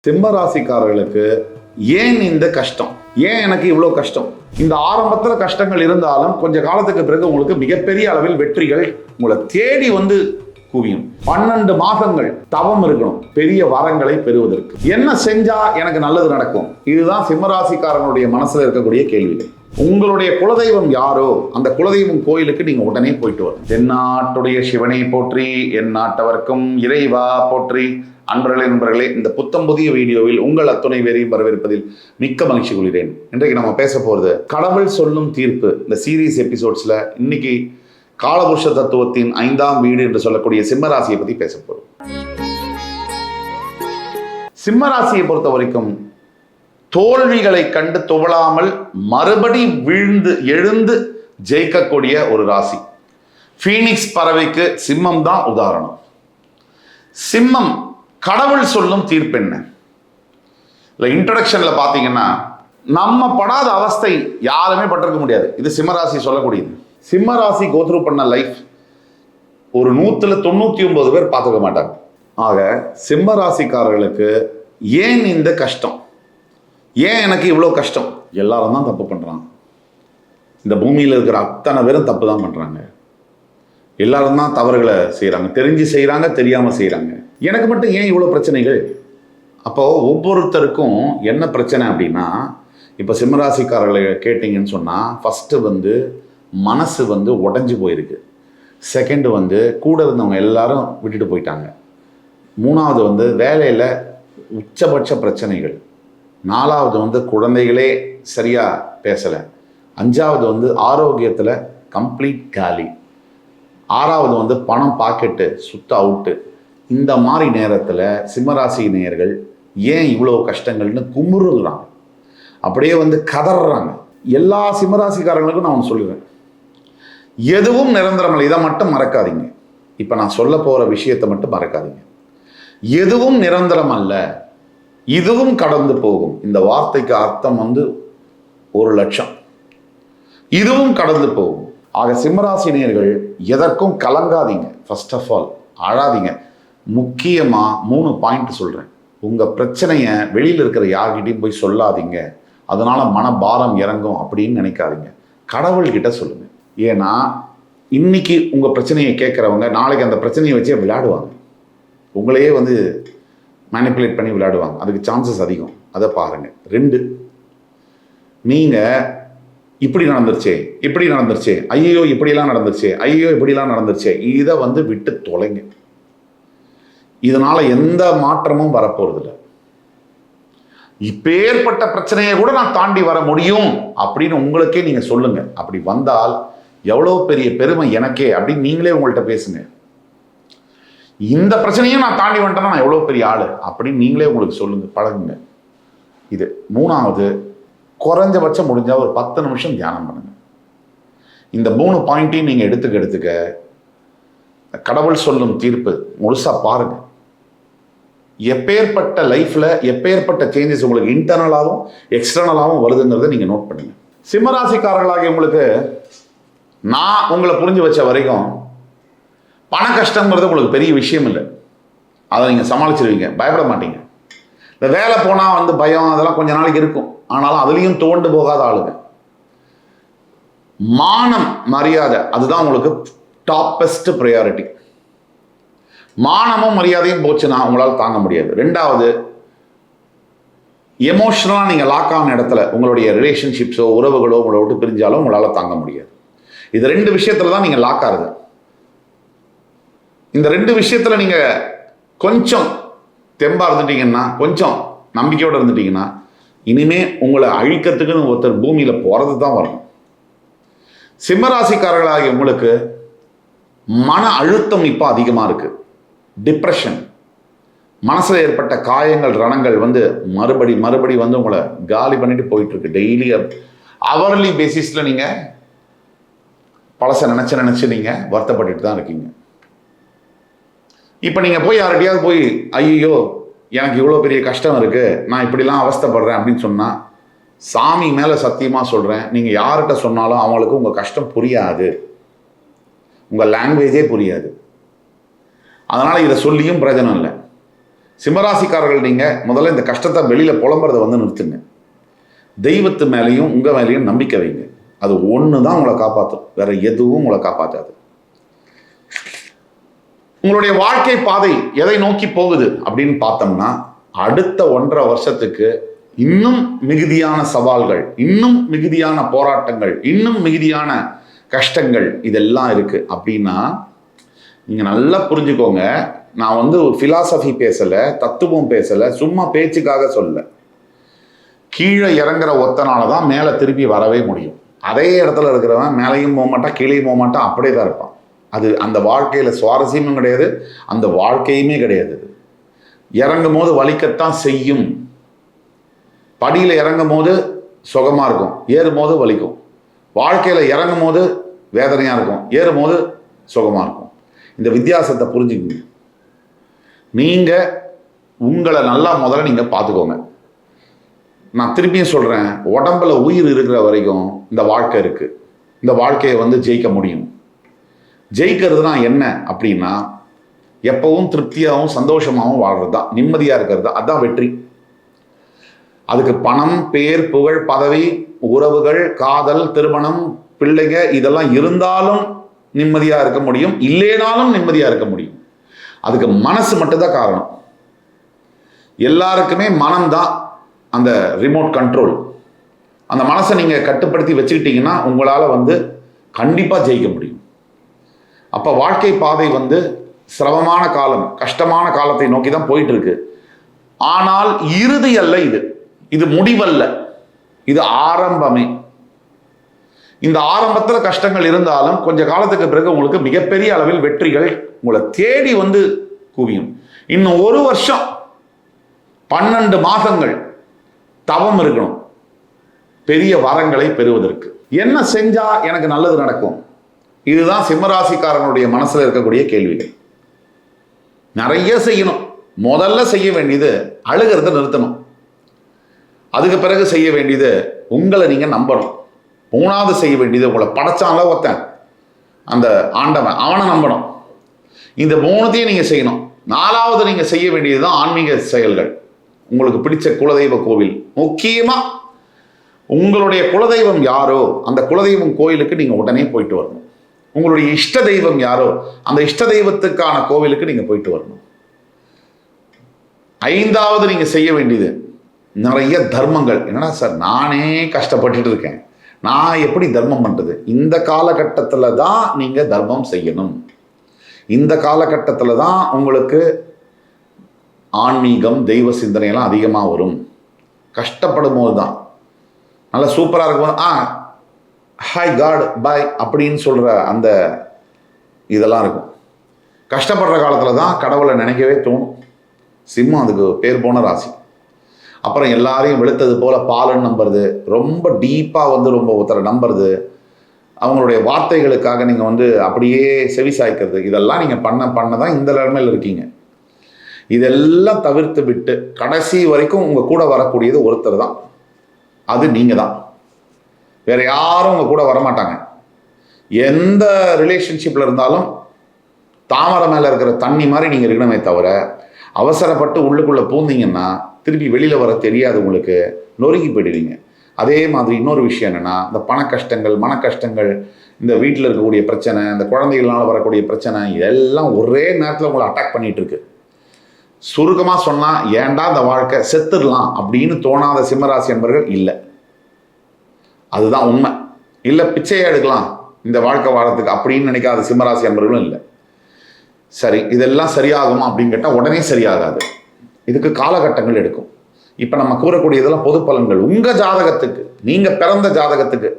சிம்ம ராசிக்காரர்களுக்கு ஏன் இந்த கஷ்டம், ஏன் எனக்கு இவ்வளோ கஷ்டம்? இந்த ஆரம்பத்தில் கஷ்டங்கள் இருந்தாலும் கொஞ்ச காலத்துக்கு பிறகு உங்களுக்கு மிகப்பெரிய அளவில் வெற்றிகள் உங்களை தேடி வந்து குவியும். 12 மாதங்கள் தவம் இருக்கணும் பெரிய வரங்களை பெறுவதற்கு. என்ன செஞ்சா எனக்கு நல்லது நடக்கும்? இதுதான் சிம்மராசிக்காரனுடைய மனசுல இருக்கக்கூடிய கேள்விகள். உங்களுடைய குலதெய்வம் யாரோ அந்த குலதெய்வம் கோயிலுக்கு நீங்க உடனே போயிட்டு வரும். தென்னாட்டுடைய சிவனை போற்றி, என் நாட்டவர்க்கும் இறைவா போற்றி. நண்பர்களே, இந்த புத்தம் புதிய வீடியோவில் உங்கள் அத்துணை பேரையும் வரவேற்பதில் மிக்க மகிழ்ச்சி கொள்கிறேன். இன்றைக்கு நம்ம பேச போறது கடவுள் சொல்லும் தீர்ப்பு. இந்த சீரீஸ் எபிசோட்ஸ்ல இன்னைக்கு காலபுருஷ தத்துவத்தின் 5ஆம் வீடு என்று சொல்லக்கூடிய சிம்மராசியை பத்தி பேச போறோம். சிம்மராசியை பொறுத்த வரைக்கும் தோல்விகளை கண்டு துவளாமல் மறுபடி வீழ்ந்து எழுந்து ஜெயிக்கக்கூடிய ஒரு ராசி. ஃபீனிக்ஸ் பறவைக்கு சிம்மம் தான் உதாரணம். சிம்மம் கடவுள் சொல்லும் தீர்ப்பு என்ன? இல்லை, இன்ட்ரடக்ஷன்ல பார்த்தீங்கன்னா நம்ம படாத அவஸ்தை யாருமே பட்டிருக்க முடியாது. இது சிம்மராசி சொல்லக்கூடியது. சிம்மராசி கோத்ரூ பண்ண லைஃப் ஒரு 199 பேர் பார்த்துக்க மாட்டாங்க. ஆக சிம்மராசிக்காரர்களுக்கு ஏன் இந்த கஷ்டம், ஏன் எனக்கு இவ்வளோ கஷ்டம்? எல்லாரும் தான் தப்பு பண்ணுறாங்க. இந்த பூமியில் இருக்கிற அத்தனை பேரும் தப்பு தான் பண்ணுறாங்க. எல்லாரும் தான் தவறுகளை செய்கிறாங்க. தெரிஞ்சு செய்கிறாங்க, தெரியாமல் செய்கிறாங்க. எனக்கு மட்டும் ஏன் இவ்வளோ பிரச்சனைகள்? அப்போது ஒவ்வொருத்தருக்கும் என்ன பிரச்சனை அப்படின்னா, இப்போ சிம்மராசிக்காரர்களை கேட்டிங்கன்னு சொன்னால், ஃபஸ்ட்டு மனசு உடஞ்சி போயிருக்கு. செகண்டு கூட இருந்தவங்க எல்லாரும் விட்டுட்டு போயிட்டாங்க. மூணாவது வேலையில் உச்சபட்ச பிரச்சனைகள். நாலாவது குழந்தைகளே சரியாக பேசலை. அஞ்சாவது ஆரோக்கியத்தில் கம்ப்ளீட் காலி. ஆறாவது பணம் பாக்கெட்டு சுத்த அவுட்டு. இந்த மாதிரி நேரத்தில் சிம்மராசி நேயர்கள் ஏன் இவ்வளோ கஷ்டங்கள்னு குமுறுறாங்க, அப்படியே கதறாங்க. எல்லா சிம்மராசிக்காரங்களுக்கும் நான் ஒன்று சொல்லுவேன், எதுவும் நிரந்தரமல்ல. இதை மட்டும் மறக்காதீங்க. இப்போ நான் சொல்ல போகிற விஷயத்தை மட்டும் மறக்காதீங்க. எதுவும் நிரந்தரம் அல்ல, இதுவும் கடந்து போகும். இந்த வார்த்தைக்கு அர்த்தம் 1,00,000. இதுவும் கடந்து போகும். ஆக சிம்மராசி நேயர்கள் எதற்கும் கலங்காதீங்க. ஃபர்ஸ்ட் ஆஃப் ஆல் அழாதீங்க. முக்கியமாக 3 பாயிண்ட் சொல்கிறேன். உங்கள் பிரச்சனையை வெளியில் இருக்கிற யார்கிட்டையும் போய் சொல்லாதீங்க. அதனால் மனபாரம் இறங்கும் அப்படின்னு நினைக்காதீங்க. கடவுள்கிட்ட சொல்லுங்கள். ஏன்னா இன்னைக்கு உங்கள் பிரச்சனையை கேட்குறவங்க நாளைக்கு அந்த பிரச்சனையை வச்சே விளையாடுவாங்க. உங்களையே மேனிப்புலேட் பண்ணி விளையாடுவாங்க. அதுக்கு சான்சஸ் அதிகம். அதை பாருங்கள். 2, நீங்கள் இப்படி நடந்துருச்சே, ஐயோ இப்படிலாம் நடந்துருச்சே, இதை விட்டு தொலைங்க. இதனால எந்த மாற்றமும் வரப்போறதில்ல. இப்பேற்பட்ட பிரச்சனையை கூட நான் தாண்டி வர முடியும் அப்படின்னு உங்களுக்கே நீங்க சொல்லுங்க. அப்படி வந்தால் எவ்வளோ பெரிய பெருமை எனக்கே அப்படின்னு நீங்களே உங்கள்கிட்ட பேசுங்க. இந்த பிரச்சனையும் நான் தாண்டி வந்துட்டேன்னா நான் எவ்வளோ பெரிய ஆளு அப்படின்னு நீங்களே உங்களுக்கு சொல்லுங்க, பழகுங்க. இது 3வது, குறைஞ்சபட்சம் முடிஞ்சா ஒரு 10 நிமிஷம் தியானம் பண்ணுங்க. இந்த 3 பாயிண்ட்டையும் நீங்க எடுத்துக்க கடவுள் சொல்லும் தீர்ப்பு முழுசா பாருங்க. எப்பேற்பட்ட லைஃப்ல எப்பேற்பட்ட சேஞ்சஸ் உங்களுக்கு இன்டர்னலாகவும் எக்ஸ்டர்னலாகவும் வருதுங்கிறத நீங்க நோட் பண்ணுங்க. சிம்மராசிக்காரர்களாகிய உங்களுக்கு நான் உங்களை புரிஞ்சு வச்ச வரைக்கும் பண கஷ்டங்கிறது உங்களுக்கு பெரிய விஷயம் இல்லை. அதை நீங்க சமாளிச்சிருவீங்க, பயப்பட மாட்டீங்க. இந்த வேலை போனா பயம் அதெல்லாம் கொஞ்ச நாளைக்கு இருக்கும். ஆனாலும் அதுலேயும் தோண்டு போகாத ஆளுங்க. மானம் மரியாதை அதுதான் உங்களுக்கு டாப்பஸ்ட் ப்ரையாரிட்டி. மானமும் மரியாதையும் போச்சுன்னா உங்களால் தாங்க முடியாது. 2வது, எமோஷனலாக நீங்கள் லாக் ஆன இடத்துல உங்களுடைய ரிலேஷன்ஷிப்ஸோ உறவுகளோ உங்களை விட்டு பிரிஞ்சாலும் உங்களால் தாங்க முடியாது. இது 2 விஷயத்துல தான் நீங்கள் லாக் ஆகுது. இந்த 2 விஷயத்துல நீங்கள் கொஞ்சம் தெம்பா இருந்துட்டீங்கன்னா, கொஞ்சம் நம்பிக்கையோடு இருந்துட்டீங்கன்னா, இனிமே உங்களை அழிக்கிறதுக்குன்னு ஒருத்தர் பூமியில் போகிறது தான் வரணும். சிம்மராசிக்காரர்களாகிய உங்களுக்கு மன அழுத்தம் இப்போ அதிகமாக இருக்கு. டிப்ரெஷன், மனசில் ஏற்பட்ட காயங்கள் ரணங்கள் மறுபடி உங்களை காலி பண்ணிட்டு போயிட்டு இருக்கு. டெய்லி அவர்லி பேசிஸில் நீங்கள் பழசை நினச்சி நீங்கள் வருத்தப்பட்டுட்டு தான் இருக்கீங்க. இப்போ நீங்கள் போய் யார்கிட்டயாவது போய் ஐயோ எனக்கு இவ்வளோ பெரிய கஷ்டம் இருக்குது, நான் இப்படிலாம் அவஸ்தைப்படுறேன் அப்படின்னு சொன்னால், சாமி மேலே சத்தியமாக சொல்கிறேன், நீங்கள் யார்கிட்ட சொன்னாலும் அவங்களுக்கு உங்கள் கஷ்டம் புரியாது, உங்கள் லாங்குவேஜே புரியாது. அதனால் இதை சொல்லியும் பிரயோஜனம் இல்லை. சிம்மராசிக்காரர்கள் நீங்கள் முதல்ல இந்த கஷ்டத்தை வெளியில் புலம்புறதை வந்து நிறுத்துங்க. தெய்வத்து மேலேயும் உங்கள் மேலேயும் நம்பிக்கை வைங்க. அது ஒன்று தான் உங்களை காப்பாற்றும், வேற எதுவும் உங்களை காப்பாற்றாது. உங்களுடைய வாழ்க்கை பாதை எதை நோக்கி போகுது அப்படின்னு பார்த்தோம்னா, அடுத்த 1.5 வருஷத்துக்கு இன்னும் மிகுதியான சவால்கள், இன்னும் மிகுதியான போராட்டங்கள், இன்னும் மிகுதியான கஷ்டங்கள் இதெல்லாம் இருக்கு. அப்படின்னா நீங்க நல்லா புரிஞ்சுக்கோங்க. நான் வந்து பிலாசபி பேசல, தத்துவம் பேசல, சும்மா பேச்சுக்காக சொல்ல. கீழே இறங்குற ஒத்தனால தான் மேலே திருப்பி வரவே முடியும். அதே இடத்துல இருக்கிறவன் மேலேயும் போக மாட்டான், கீழேயும் போக மாட்டான், அப்படியே தான் இருப்பான். அது அந்த வாழ்க்கையில் சுவாரஸ்யமும் கிடையாது, அந்த வாழ்க்கையுமே கிடையாது. இறங்கும் போது வலிக்கத்தான் செய்யும். படியில் இறங்கும் போது சுகமாக இருக்கும், ஏறும் போது வலிக்கும். வாழ்க்கையில் இறங்கும் போது வேதனையாக இருக்கும், ஏறும் போது சுகமாக இருக்கும். இந்த வித்தியாசத்தை புரிஞ்சுக்கங்க. நீங்கள் உங்களை நல்லா முதல்ல நீங்கள் பார்த்துக்கோங்க. நான் திருப்பியும் சொல்கிறேன், உடம்புல உயிர் இருக்கிற வரைக்கும் இந்த வாழ்க்கை இருக்குது. இந்த வாழ்க்கையை வந்து ஜெயிக்க முடியும். ஜெயிக்கிறதுனா என்ன அப்படின்னா, எப்பவும் திருப்தியாகவும் சந்தோஷமாகவும் வாழ்கிறது தான், நிம்மதியாக இருக்கிறது தான், அதுதான் வெற்றி. அதுக்கு பணம், பேர், புகழ், பதவி, உறவுகள், காதல், திருமணம், பிள்ளைங்க இதெல்லாம் இருந்தாலும் நிம்மதியாக இருக்க முடியும், இல்லைனாலும் நிம்மதியாக இருக்க முடியும். அதுக்கு மனசு மட்டும்தான் காரணம். எல்லாருக்குமே மனம்தான் அந்த ரிமோட் கண்ட்ரோல். அந்த மனசை நீங்கள் கட்டுப்படுத்தி வச்சுக்கிட்டீங்கன்னா உங்களால் வந்து கண்டிப்பாக ஜெயிக்க முடியும். அப்போ வாழ்க்கை பாதை வந்து சிரமமான காலம், கஷ்டமான காலத்தை நோக்கி தான் போயிட்டு இருக்கு. ஆனால் இறுதி அல்ல இது, இது முடிவல்ல, இது ஆரம்பமே. இந்த ஆரம்பத்தில் கஷ்டங்கள் இருந்தாலும் கொஞ்ச காலத்துக்கு பிறகு உங்களுக்கு மிகப்பெரிய அளவில் வெற்றிகள் உங்களை தேடி வந்து குவியும். இன்னும் 1 வருஷம் 12 மாதங்கள் தவம் இருக்கணும் பெரிய வரங்களை பெறுவதற்கு. என்ன செஞ்சா எனக்கு நல்லது நடக்கும்? இதுதான் சிம்மராசிக்காரனுடைய மனசுல இருக்கக்கூடிய கேள்விகள். நிறைய செய்யணும். முதல்ல செய்ய வேண்டியது அழுகிறத நிறுத்தணும். அதுக்கு பிறகு செய்ய வேண்டியது உங்களை நீங்க நம்பணும். 3வது செய்ய வேண்டியது உங்களை படைச்சான்ல ஒருத்தன், அந்த ஆண்டவன், அவனை நம்பணும். இந்த 3த்தையும் நீங்க செய்யணும். 4வது நீங்க செய்ய வேண்டியதுதான் ஆன்மீக செயல்கள். உங்களுக்கு பிடிச்ச குலதெய்வ கோவில், முக்கியமா உங்களுடைய குலதெய்வம் யாரோ அந்த குலதெய்வம் கோயிலுக்கு நீங்க உடனே போயிட்டு வரணும். உங்களுடைய இஷ்ட தெய்வம் யாரோ அந்த இஷ்ட தெய்வத்துக்கான கோவிலுக்கு நீங்க போயிட்டு வரணும். 5வது நீங்க செய்ய வேண்டியது நிறைய தர்மங்கள். என்னடா சார் நானே கஷ்டப்பட்டுட்டு இருக்கேன், நான் எப்படி தர்மம் பண்றது? இந்த காலகட்டத்தில் தான் நீங்க தர்மம் செய்யணும். இந்த காலகட்டத்தில் தான் உங்களுக்கு ஆன்மீகம், தெய்வ சிந்தனையெல்லாம் அதிகமாக வரும். கஷ்டப்படும் போது தான். நல்லா சூப்பராக இருக்கும்போது ஹாய் காட் பாய் அப்படின்னு சொல்கிற அந்த இதெல்லாம் இருக்கும். கஷ்டப்படுற காலத்தில் தான் கடவுளை நினைக்கவே தோணும். சிம்மம் அதுக்கு பேர் போன ராசி. அப்புறம் எல்லாரையும் வெளுத்தது போல பாலுன்னு நம்புறது, ரொம்ப டீப்பாக வந்து ரொம்ப ஒருத்தரை நம்புறது, அவங்களுடைய வார்த்தைகளுக்காக நீங்கள் வந்து அப்படியே செவி சாய்க்கிறது, இதெல்லாம் நீங்கள் பண்ண தான் இந்த நிலைமையில் இருக்கீங்க. இதெல்லாம் தவிர்த்து விட்டு கடைசி வரைக்கும் உங்கள் கூட வரக்கூடியது ஒருத்தர் தான், அது நீங்கள் தான். வேற யாரும் உங்கள் கூட வரமாட்டாங்க. எந்த ரிலேஷன்ஷிப்பில் இருந்தாலும் தாமரை மேலே இருக்கிற தண்ணி மாதிரி நீங்கள் இருக்கணுமே தவிர, அவசரப்பட்டு உள்ளுக்குள்ளே பூந்தீங்கன்னா திருப்பி வெளியில் வர தெரியாது, உங்களுக்கு நொறுங்கி போயிடுவீங்க. அதே மாதிரி இன்னொரு விஷயம் என்னென்னா, இந்த பண கஷ்டங்கள், மன கஷ்டங்கள், இந்த வீட்டில் இருக்கக்கூடிய பிரச்சனை, இந்த குழந்தைகளால் வரக்கூடிய பிரச்சனை, இதெல்லாம் ஒரே நேரத்தில் உங்களை அட்டாக் பண்ணிகிட்டு இருக்கு. சுருக்கமாக சொன்னால், ஏன்டா இந்த வாழ்க்கை, செத்துடலாம் அப்படின்னு தோணாத சிம்மராசி என்பர்கள் இல்லை. அதுதான் உண்மை. இல்லை பிச்சையை எடுக்கலாம் இந்த வாழ்க்கை வாழறதுக்கு அப்படின்னு நினைக்காத சிம்மராசி என்பர்களும் இல்லை. சரி, இதெல்லாம் சரியாகுமா அப்படின்னு கேட்டால் உடனே சரியாகாது. இதுக்கு காலகட்டங்கள் எடுக்கும். இப்போ நம்ம கூறக்கூடிய இதெல்லாம் பொது பலன்கள். உங்கள் ஜாதகத்துக்கு, நீங்கள் பிறந்த ஜாதகத்துக்கு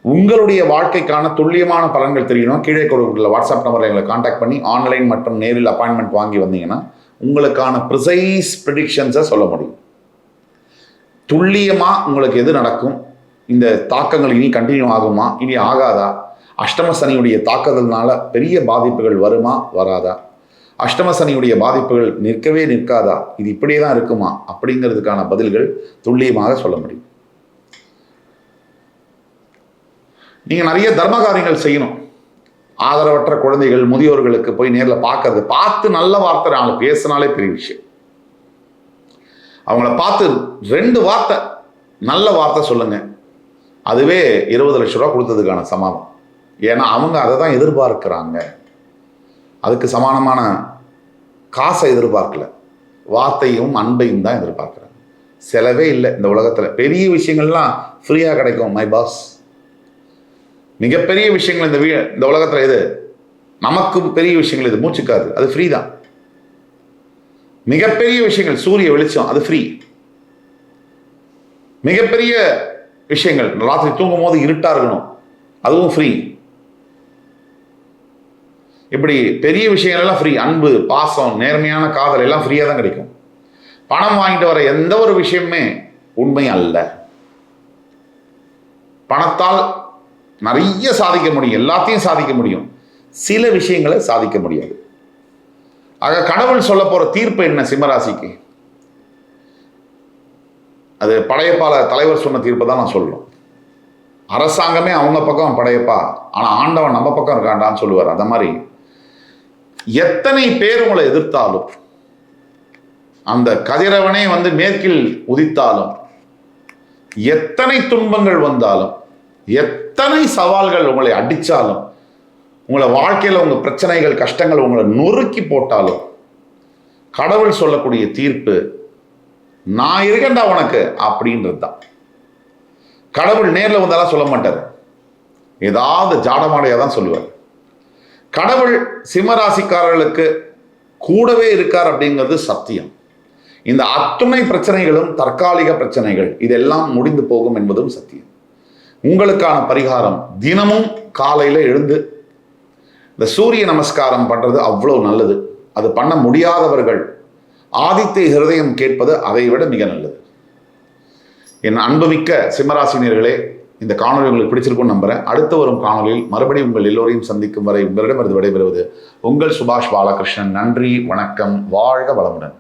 உங்களுடைய வாழ்க்கைக்கான துல்லியமான பலன்கள் தெரியணும். கீழே கொடுக்குற வாட்ஸ்அப் நம்பரில் எங்களை காண்டாக்ட் பண்ணி ஆன்லைன் மற்றும் நேரில் அப்பாயின்மெண்ட் வாங்கி வந்தீங்கன்னா உங்களுக்கான ப்ரிசைஸ் ப்ரிடிக்ஷன்ஸை சொல்ல முடியும். துல்லியமாக உங்களுக்கு எது நடக்கும், இந்த தாக்கங்கள் இனி கண்டினியூ ஆகுமா, இனி ஆகாதா, அஷ்டம சனியுடைய தாக்குதல்னால பெரிய பாதிப்புகள் வருமா வராதா, அஷ்டம சனியுடைய பாதிப்புகள் நிற்கவே நிற்காதா, இது இப்படியே தான் இருக்குமா அப்படிங்கிறதுக்கான பதில்கள் துல்லியமாக சொல்ல முடியும். நீங்கள் நிறைய தர்ம காரியங்கள் செய்யணும். ஆதரவற்ற குழந்தைகள், முதியோர்களுக்கு போய் நேரில் பார்க்கறது, பார்த்து நல்ல வார்த்தை நாலு பேசினாலே பெரிய விஷயம். அவங்கள பார்த்து 2 வார்த்தை நல்ல வார்த்தை சொல்லுங்க, அதுவே 20 லட்ச ரூபா கொடுத்ததுக்கான சமானம். ஏன்னா அவங்க அதை தான் எதிர்பார்க்கிறாங்க. அதுக்கு சமானமான காசை எதிர்பார்க்கல, வார்த்தையும் அன்பையும் தான் எதிர்பார்க்குறாங்க. செலவே இல்லை இந்த உலகத்தில். பெரிய விஷயங்கள்லாம் ஃப்ரீயாக கிடைக்கும் மை பாஸ். மிகப்பெரிய விஷயங்கள் இந்த உலகத்தில் இது நமக்கும் பெரிய விஷயங்கள், இது மூச்சுக்காது, அது ஃப்ரீ தான். மிகப்பெரிய விஷயங்கள் சூரிய வெளிச்சம், அது ஃப்ரீ. மிகப்பெரிய விஷயங்கள் ராத்திரி தூங்கும் போது இருட்டா இருக்கணும், அதுவும் ஃப்ரீ. இப்படி பெரிய விஷயங்கள் எல்லாம் ஃப்ரீ. அன்பு, பாசம், நேர்மையான காதல் எல்லாம் ஃப்ரீயாக தான் கிடைக்கும். பணம் வாங்கிட்டு வர எந்த ஒரு விஷயமே உண்மை அல்ல. பணத்தால் நிறைய சாதிக்க முடியும், எல்லாத்தையும் சாதிக்க முடியும், சில விஷயங்களை சாதிக்க முடியாது. ஆக கடவுள் சொல்ல போற தீர்ப்பு என்ன சிம்மராசிக்கு? அது படையப்பால தலைவர் சொன்ன தீர்ப்பு தான் நான் சொல்றோம். அரசாங்கமே அவங்க பக்கம் படையப்பா, ஆனா ஆண்டவன் நம்ம பக்கம் இருக்காண்டான்னு சொல்லுவார். அந்த மாதிரி எத்தனை பேர் உங்களை எதிர்த்தாலும், அந்த கதிரவனே வந்து மேற்கில் உதித்தாலும், எத்தனை துன்பங்கள் வந்தாலும், எத்தனை சவால்கள் உங்களை அடித்தாலும், உங்களை வாழ்க்கையில் உங்கள் பிரச்சனைகள் கஷ்டங்கள் உங்களை நொறுக்கி போட்டாலும், கடவுள் சொல்லக்கூடிய தீர்ப்பு நான் இருக்கேன்டா உனக்கு அப்படின்றது தான். கடவுள் நேரில் வந்தாலும் சொல்ல மாட்டார், ஏதாவது ஜாடமாடையாக தான் சொல்லுவார். கடவுள் சிம்மராசிக்காரர்களுக்கு கூடவே இருக்கார் அப்படிங்கிறது சத்தியம். இந்த அத்துணை பிரச்சனைகளும் தற்காலிக பிரச்சனைகள், இதெல்லாம் முடிந்து போகும் என்பதும் சத்தியம். உங்களுக்கான பரிகாரம், தினமும் காலையில் எழுந்து இந்த சூரிய நமஸ்காரம் பண்ணுறது அவ்வளோ நல்லது. அது பண்ண முடியாதவர்கள் ஆதித்ய ஹிருதயம் கேட்பது அதை விட மிக நல்லது. என் அன்புமிக்க சிம்மராசினியர்களே, இந்த காணொலி உங்களுக்கு பிடிச்சிருக்கும்னு நம்புறேன். அடுத்து வரும் காணொலியில் மறுபடியும் உங்கள் எல்லோரையும் சந்திக்கும் வரை உங்களிடமிருந்து விடைபெறுவது உங்கள் சுபாஷ் பாலகிருஷ்ணன். நன்றி, வணக்கம், வாழ்க வளமுடன்.